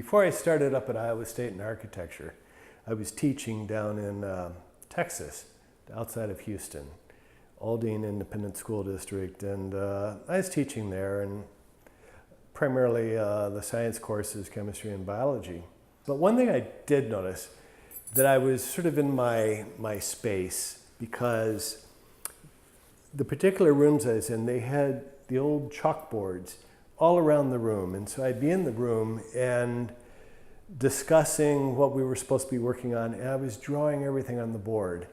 Before I started up at Iowa State in architecture, I was teaching down in Texas, outside of Houston, Aldine Independent School District, and I was teaching there, and primarily the science courses, chemistry and biology. But one thing I did notice, that I was sort of in my space, because the particular rooms I was in, they had the old chalkboards all around the room. And so I'd be in the room and discussing what we were supposed to be working on, and I was drawing everything on the board.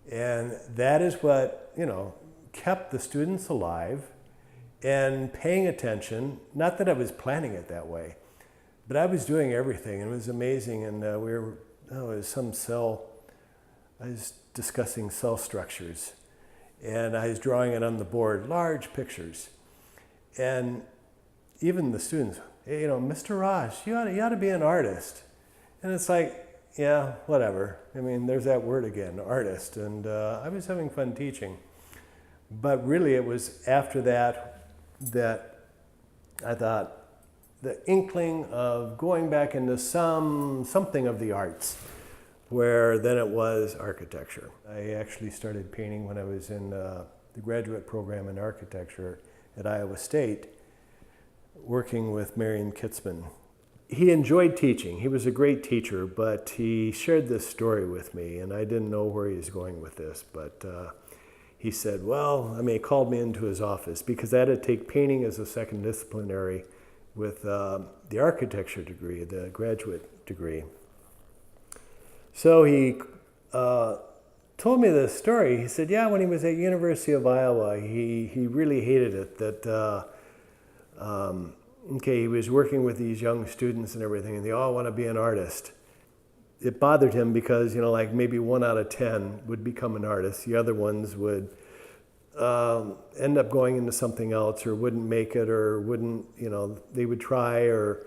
And that is what, kept the students alive and paying attention. Not that I was planning it that way, but I was doing everything, and it was amazing. And I was discussing cell structures, and I was drawing it on the board, large pictures. And even the students, hey, Mr. Ross, you ought to be an artist. And it's like, yeah, whatever. I mean, there's that word again, artist. And I was having fun teaching. But really, it was after that I thought the inkling of going back into something of the arts, where then it was architecture. I actually started painting when I was in the graduate program in architecture at Iowa State, working with Marion Kitzman. He enjoyed teaching. He was a great teacher, but he shared this story with me, and I didn't know where he was going with this, but he said, he called me into his office because I had to take painting as a second disciplinary with the architecture degree, the graduate degree. So he told me this story. He said, yeah, when he was at University of Iowa, he really hated it that, he was working with these young students and everything, and they all want to be an artist. It bothered him because, maybe 1 out of 10 would become an artist. The other ones would end up going into something else, or wouldn't make it, or wouldn't, they would try, or,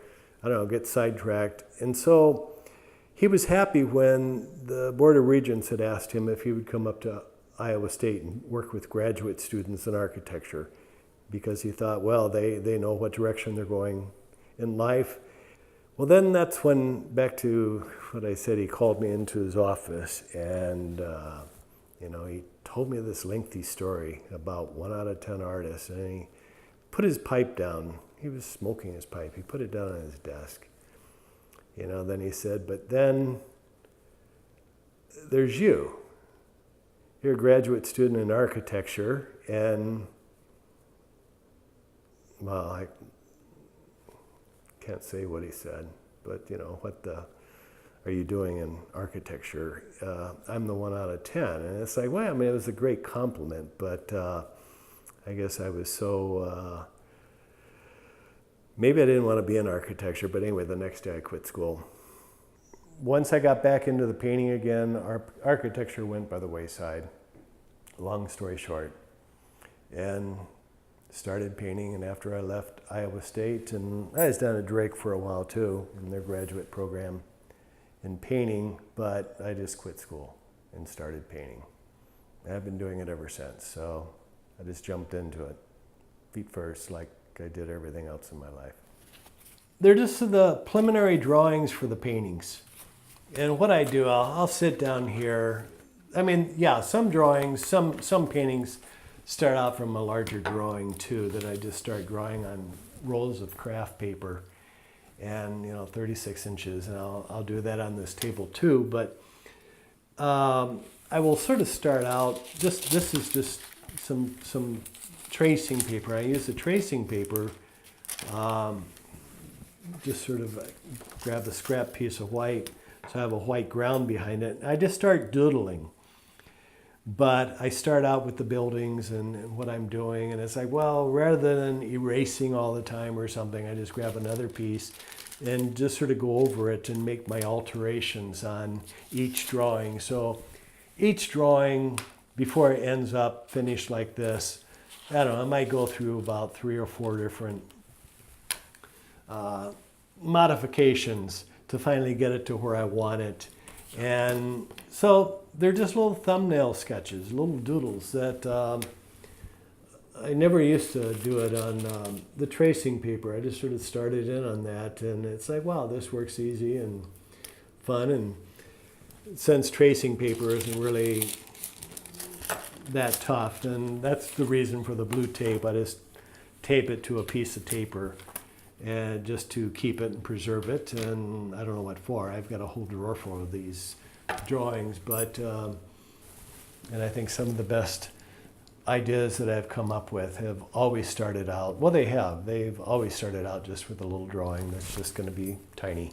get sidetracked. And so he was happy when the Board of Regents had asked him if he would come up to Iowa State and work with graduate students in architecture, because he thought, they know what direction they're going in life. Well, then that's when, back to what I said, he called me into his office, and he told me this lengthy story about 1 out of 10 artists, and he put his pipe down. He was smoking his pipe. He put it down on his desk. Then he said, but then there's you. You're a graduate student in architecture, and I can't say what he said, but what are you doing in architecture? I'm the 1 out of 10. And it's like, it was a great compliment, but I guess I was so, maybe I didn't want to be in architecture, but anyway, the next day I quit school. Once I got back into the painting again, architecture went by the wayside, long story short, and started painting. And after I left Iowa State, and I was down at Drake for a while too, in their graduate program in painting, but I just quit school and started painting. And I've been doing it ever since, so I just jumped into it, feet first, like I did everything else in my life. They're just the preliminary drawings for the paintings. And what I do, I'll sit down here. Some drawings, some paintings start out from a larger drawing too, that I just start drawing on rolls of craft paper, and 36 inches, and I'll do that on this table too. But I will sort of start out. This is just some tracing paper. I use the tracing paper. Just sort of grab the scrap piece of white, so I have a white ground behind it. I just start doodling. But I start out with the buildings and what I'm doing, and it's like, rather than erasing all the time or something, I just grab another piece and just sort of go over it and make my alterations on each drawing. So each drawing, before it ends up finished like this, I might go through about 3 or 4 different modifications to finally get it to where I want it. And so they're just little thumbnail sketches, little doodles that I never used to do it on the tracing paper. I just sort of started in on that, and it's like, wow, this works easy and fun. And since tracing paper isn't really that tough, and that's the reason for the blue tape. I just tape it to a piece of paper, and just to keep it and preserve it. And I don't know what for. I've got a whole drawer full of these drawings, but and I think some of the best ideas that I've come up with have always started out, well, they've always started out just with a little drawing that's just going to be tiny.